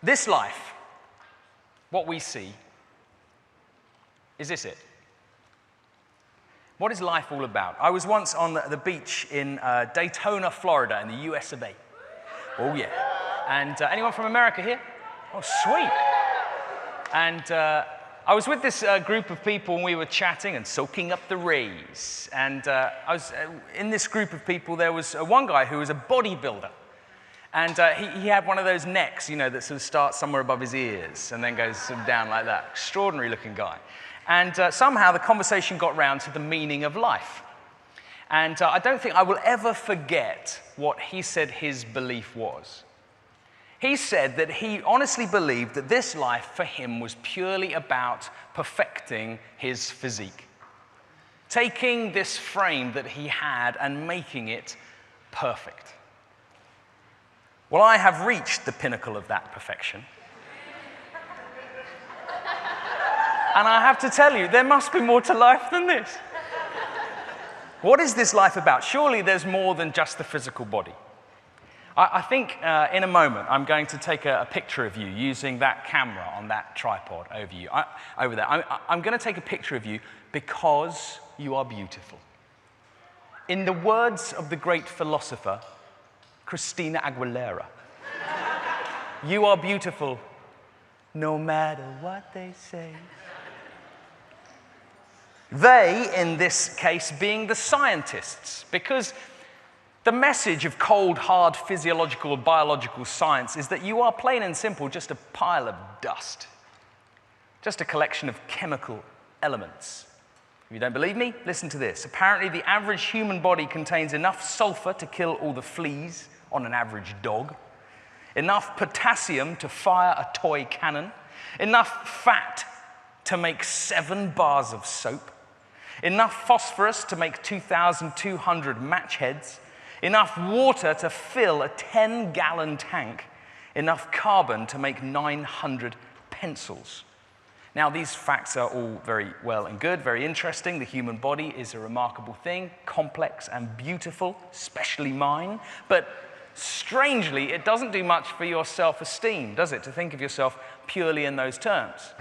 This life, what we see, is this it? What is life all about? I was once on the beach in Daytona, Florida, in the US of A. Oh, yeah. And anyone from America here? Oh, sweet. And I was with this group of people, and we were chatting and soaking up the rays. And in this group of people, there was one guy who was a bodybuilder. And he had one of those necks, you know, that sort of starts somewhere above his ears and then goes sort of down like that. Extraordinary looking guy. And somehow the conversation got round to the meaning of life. And I don't think I will ever forget what he said his belief was. He said that he honestly believed that this life for him was purely about perfecting his physique. Taking this frame that he had and making it perfect. Well, I have reached the pinnacle of that perfection. And I have to tell you, there must be more to life than this. What is this life about? Surely there's more than just the physical body. I think in a moment I'm going to take a picture of you using that camera on that tripod over there. I'm going to take a picture of you because you are beautiful. In the words of the great philosopher, Christina Aguilera, you are beautiful no matter what they say. They, in this case, being the scientists, because the message of cold, hard physiological, biological science is that you are plain and simple just a pile of dust, just a collection of chemical elements. If you don't believe me, listen to this. Apparently, the average human body contains enough sulfur to kill all the fleas on an average dog, enough potassium to fire a toy cannon, enough fat to make 7 bars of soap, enough phosphorus to make 2,200 match heads, enough water to fill a 10-gallon tank, enough carbon to make 900 pencils. Now, these facts are all very well and good, very interesting. The human body is a remarkable thing, complex and beautiful, especially mine. But strangely, it doesn't do much for your self-esteem, does it, to think of yourself purely in those terms?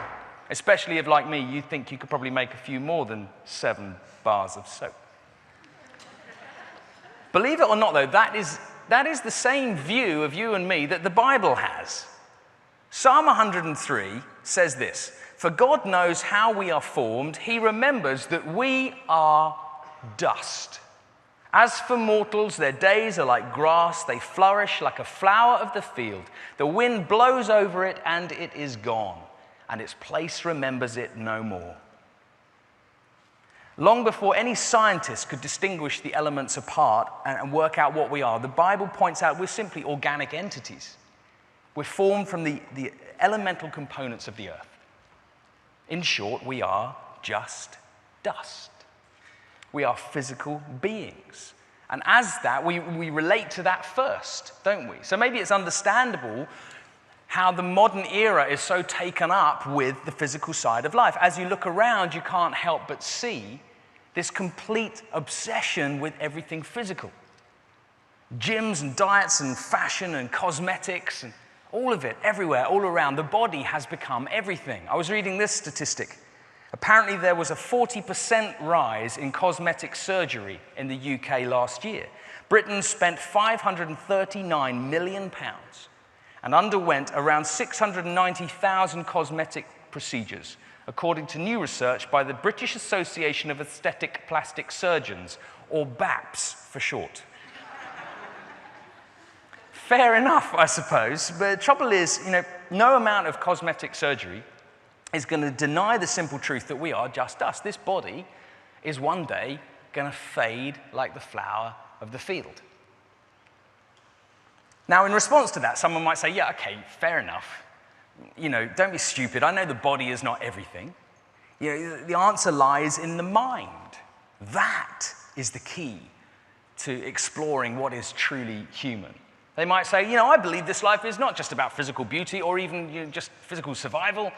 Especially if, like me, you think you could probably make a few more than 7 bars of soap. Believe it or not, though, that is the same view of you and me that the Bible has. Psalm 103 says this, "For God knows how we are formed. He remembers that we are dust. As for mortals, their days are like grass. They flourish like a flower of the field. The wind blows over it, and it is gone, and its place remembers it no more." Long before any scientist could distinguish the elements apart and work out what we are, the Bible points out we're simply organic entities. We're formed from the elemental components of the earth. In short, we are just dust. We are physical beings. And as that, we relate to that first, don't we? So maybe it's understandable how the modern era is so taken up with the physical side of life. As you look around, you can't help but see this complete obsession with everything physical. Gyms and diets and fashion and cosmetics and all of it, everywhere, all around. The body has become everything. I was reading this statistic. Apparently there was a 40% rise in cosmetic surgery in the UK last year. Britain spent £539 million and underwent around 690,000 cosmetic procedures, according to new research by the British Association of Aesthetic Plastic Surgeons, or BAPS for short. Fair enough, I suppose, but the trouble is, no amount of cosmetic surgery is going to deny the simple truth that we are just dust. This body is one day going to fade like the flower of the field. Now, in response to that, someone might say, yeah, okay, fair enough. Don't be stupid. I know the body is not everything. The answer lies in the mind. That is the key to exploring what is truly human. They might say, I believe this life is not just about physical beauty or even just physical survival.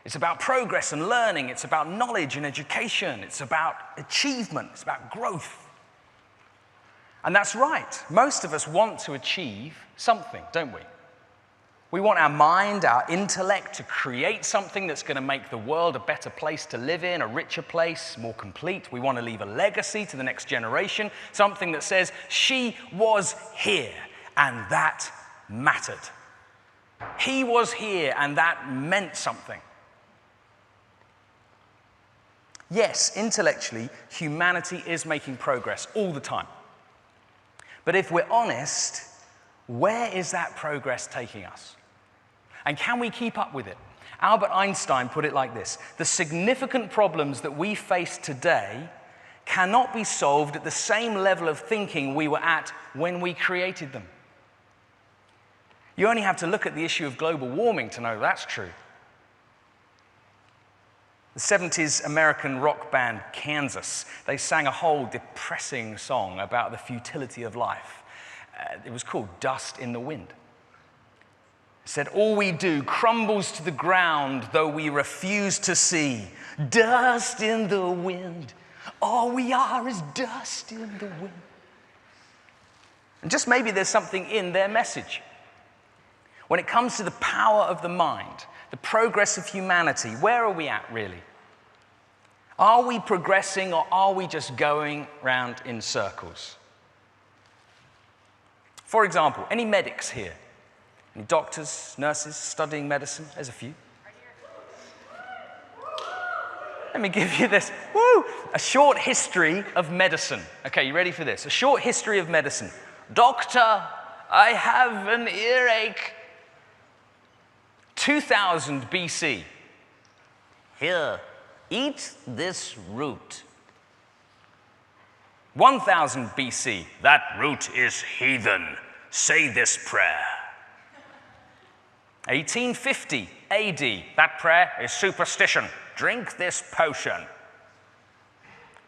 It's about progress and learning. It's about knowledge and education. It's about achievement. It's about growth. And that's right. Most of us want to achieve something, don't we? We want our mind, our intellect to create something that's going to make the world a better place to live in, a richer place, more complete. We want to leave a legacy to the next generation, something that says, she was here and that mattered. He was here and that meant something. Yes, intellectually, humanity is making progress all the time. But if we're honest, where is that progress taking us? And can we keep up with it? Albert Einstein put it like this: the significant problems that we face today cannot be solved at the same level of thinking we were at when we created them. You only have to look at the issue of global warming to know that's true. The 70s American rock band Kansas, they sang a whole depressing song about the futility of life. It was called Dust in the Wind. It said, all we do crumbles to the ground, though we refuse to see. Dust in the wind. All we are is dust in the wind. And just maybe there's something in their message. When it comes to the power of the mind, the progress of humanity, where are we at really? Are we progressing or are we just going round in circles? For example, any medics here? Any doctors, nurses studying medicine? There's a few. Let me give you this. Woo! A short history of medicine. Okay, you ready for this? A short history of medicine. Doctor, I have an earache. 2000 BC. Here, eat this root. 1000 BC. That root is heathen. Say this prayer. 1850 AD. That prayer is superstition. Drink this potion.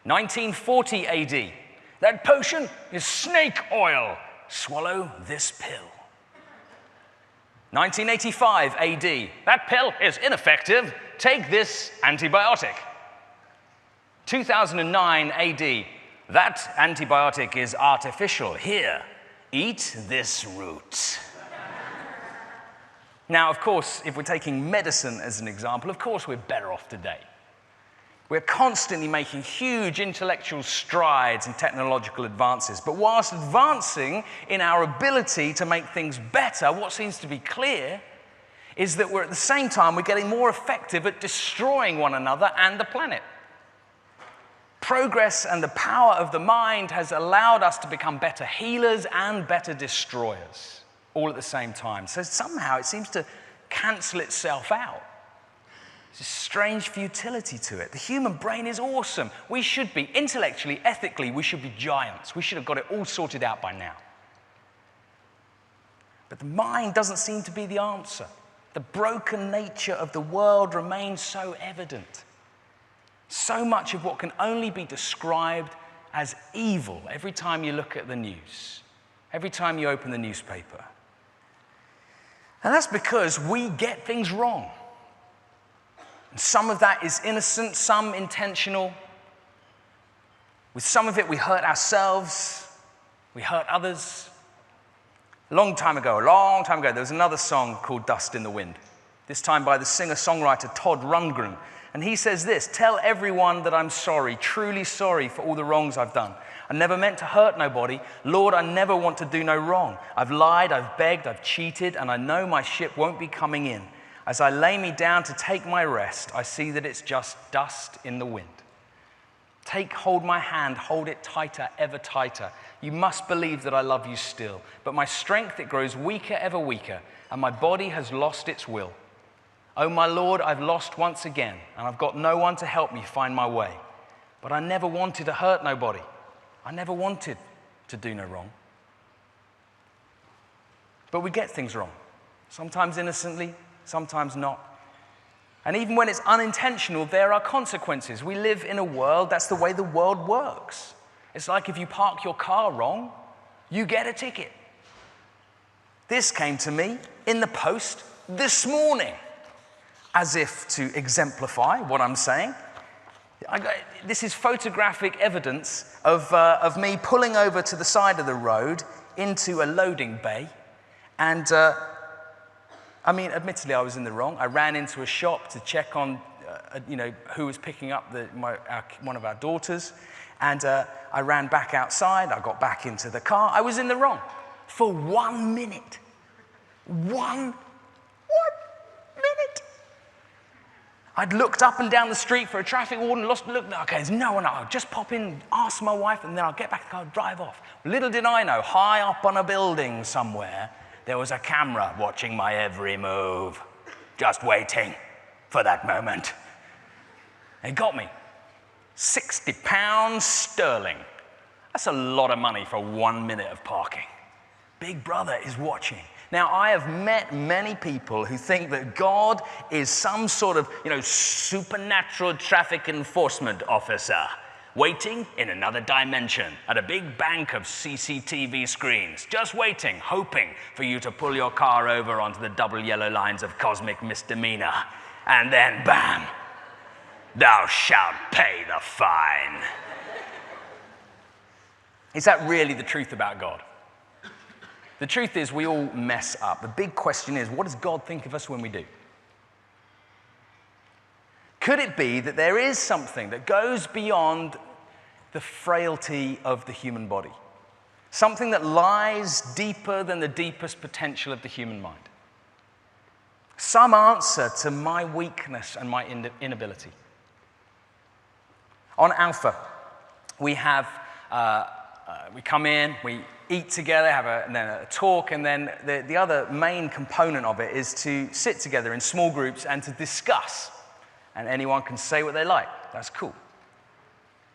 1940 AD. That potion is snake oil. Swallow this pill. 1985 AD. That pill is ineffective. Take this antibiotic. 2009 AD. That antibiotic is artificial. Here, eat this root. Now, of course, if we're taking medicine as an example, of course we're better off today. We're constantly making huge intellectual strides and technological advances. But whilst advancing in our ability to make things better, what seems to be clear is that we're at the same time, we're getting more effective at destroying one another and the planet. Progress and the power of the mind has allowed us to become better healers and better destroyers, all at the same time. So somehow it seems to cancel itself out. There's a strange futility to it. The human brain is awesome. We should be, intellectually, ethically, we should be giants. We should have got it all sorted out by now. But the mind doesn't seem to be the answer. The broken nature of the world remains so evident. So much of what can only be described as evil every time you look at the news, every time you open the newspaper. And that's because we get things wrong. And some of that is innocent, some intentional. With some of it, we hurt ourselves, we hurt others. A long time ago, there was another song called Dust in the Wind, this time by the singer-songwriter Todd Rundgren. And he says this: tell everyone that I'm sorry, truly sorry for all the wrongs I've done. I never meant to hurt nobody. Lord, I never want to do no wrong. I've lied, I've begged, I've cheated, and I know my ship won't be coming in. As I lay me down to take my rest, I see that it's just dust in the wind. Hold my hand, hold it tighter, ever tighter. You must believe that I love you still. But my strength, it grows weaker, ever weaker, and my body has lost its will. Oh, my Lord, I've lost once again, and I've got no one to help me find my way. But I never wanted to hurt nobody. I never wanted to do no wrong. But we get things wrong, sometimes innocently, sometimes not. And even when it's unintentional, there are consequences. We live in a world, that's the way the world works. It's like if you park your car wrong, you get a ticket. This came to me in the post this morning, as if to exemplify what I'm saying. This is photographic evidence of me pulling over to the side of the road into a loading bay, and I mean, admittedly, I was in the wrong. I ran into a shop to check on, who was picking up one of our daughters. And I ran back outside. I got back into the car. I was in the wrong for 1 minute. One minute. I'd looked up and down the street for a traffic warden, look, okay, there's no one. I'll just pop in, ask my wife, and then I'll get back to the car and drive off. Little did I know, high up on a building somewhere, there was a camera watching my every move, just waiting for that moment. It got me. £60 sterling. That's a lot of money for 1 minute of parking. Big Brother is watching. Now, I have met many people who think that God is some sort of, supernatural traffic enforcement officer waiting in another dimension at a big bank of CCTV screens, just waiting, hoping for you to pull your car over onto the double yellow lines of cosmic misdemeanor. And then, bam, thou shalt pay the fine. Is that really the truth about God? The truth is, we all mess up. The big question is, what does God think of us when we do? Could it be that there is something that goes beyond the frailty of the human body? Something that lies deeper than the deepest potential of the human mind? Some answer to my weakness and my inability. On Alpha, we have, we come in, we eat together, have a talk, and then the other main component of it is to sit together in small groups and to discuss. And anyone can say what they like. That's cool.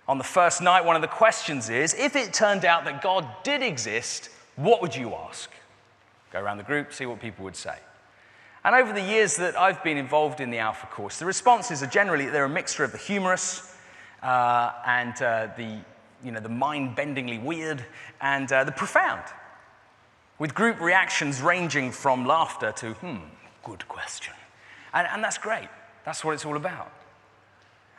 On the first night, one of the questions is, if it turned out that God did exist, what would you ask? Go around the group, see what people would say. And over the years that I've been involved in the Alpha course, the responses are generally, they're a mixture of the humorous and the mind-bendingly weird, and the profound, with group reactions ranging from laughter to, good question. And that's great. That's what it's all about.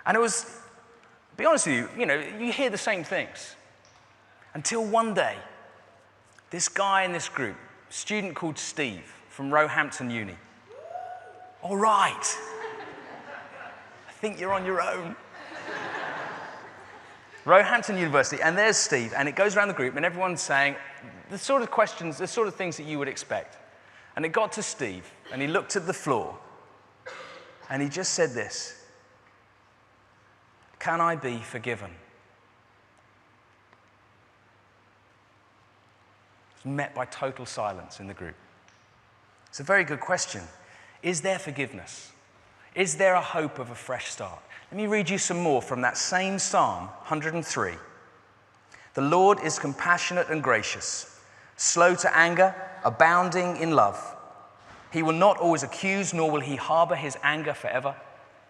And it was, to be honest with you, you hear the same things. Until one day, this guy in this group, a student called Steve from Roehampton Uni. All right. I think you're on your own. Roehampton University, and there's Steve, and it goes around the group, and everyone's saying the sort of questions, the sort of things that you would expect. And it got to Steve, and he looked at the floor, and he just said this: can I be forgiven? It was met by total silence in the group. It's a very good question. Is there forgiveness? Is there a hope of a fresh start? Let me read you some more from that same Psalm 103. The Lord is compassionate and gracious, slow to anger, abounding in love. He will not always accuse, nor will he harbor his anger forever.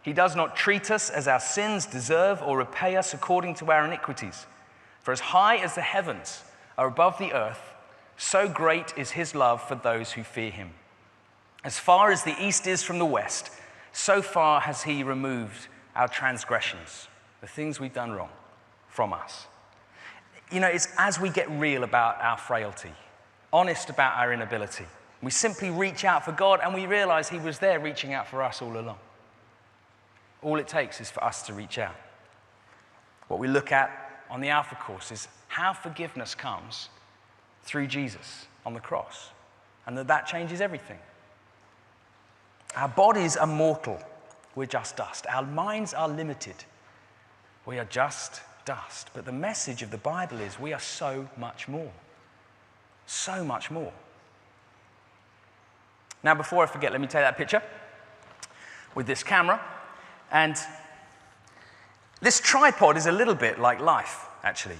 He does not treat us as our sins deserve or repay us according to our iniquities. For as high as the heavens are above the earth, so great is his love for those who fear him. As far as the east is from the west, so far has he removed our transgressions, the things we've done wrong, from us. It's as we get real about our frailty, honest about our inability, we simply reach out for God and we realize he was there reaching out for us all along. All it takes is for us to reach out. What we look at on the Alpha course is how forgiveness comes through Jesus on the cross, and that changes everything. Our bodies are mortal. We're just dust. Our minds are limited. We are just dust. But the message of the Bible is we are so much more. So much more. Now, before I forget, let me take that picture with this camera. And this tripod is a little bit like life, actually.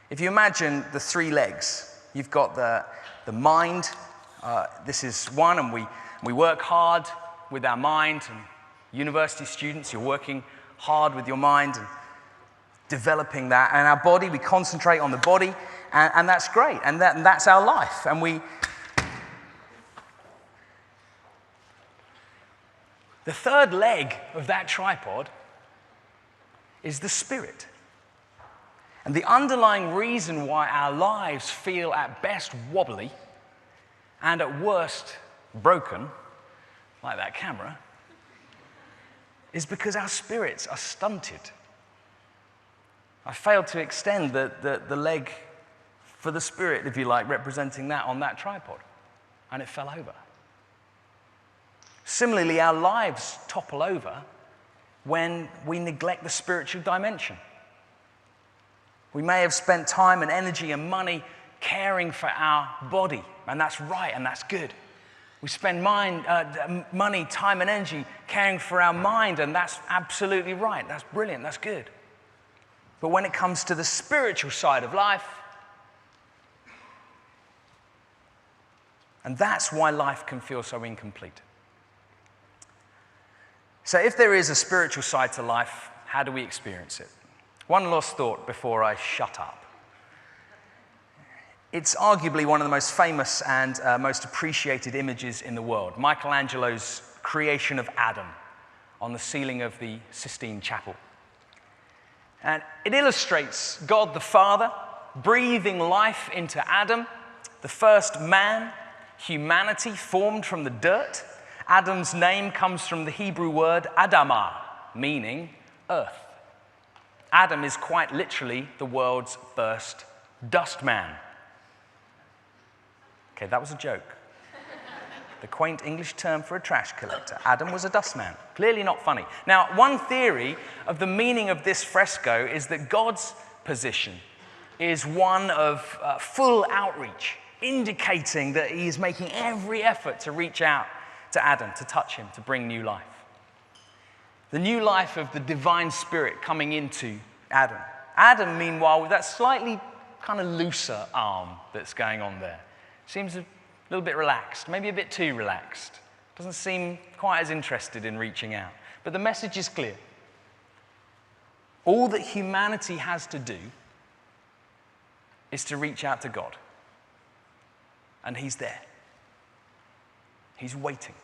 If you imagine the three legs, you've got the mind. This is one, and we work hard with our mind. And university students, you're working hard with your mind and developing that. And our body, we concentrate on the body, and that's great. And that's our life. And the third leg of that tripod is the spirit. And the underlying reason why our lives feel at best wobbly and at worst broken like that camera, is because our spirits are stunted. I failed to extend the leg for the spirit, if you like, representing that on that tripod, and it fell over. Similarly, our lives topple over when we neglect the spiritual dimension. We may have spent time and energy and money caring for our body, and that's right and that's good. We spend money, time, and energy caring for our mind, and that's absolutely right. That's brilliant, that's good. But when it comes to the spiritual side of life, and that's why life can feel so incomplete. So if there is a spiritual side to life, how do we experience it? One last thought before I shut up. It's arguably one of the most famous and most appreciated images in the world, Michelangelo's creation of Adam on the ceiling of the Sistine Chapel. And it illustrates God the Father breathing life into Adam, the first man, humanity formed from the dirt. Adam's name comes from the Hebrew word Adamah, meaning earth. Adam is quite literally the world's first dust man. Okay, that was a joke. The quaint English term for a trash collector. Adam was a dustman. Clearly not funny. Now, one theory of the meaning of this fresco is that God's position is one of full outreach, indicating that he is making every effort to reach out to Adam, to touch him, to bring new life. The new life of the divine spirit coming into Adam. Adam, meanwhile, with that slightly kind of looser arm that's going on there, seems a little bit relaxed, maybe a bit too relaxed. Doesn't seem quite as interested in reaching out. But the message is clear. All that humanity has to do is to reach out to God. And he's there. He's waiting.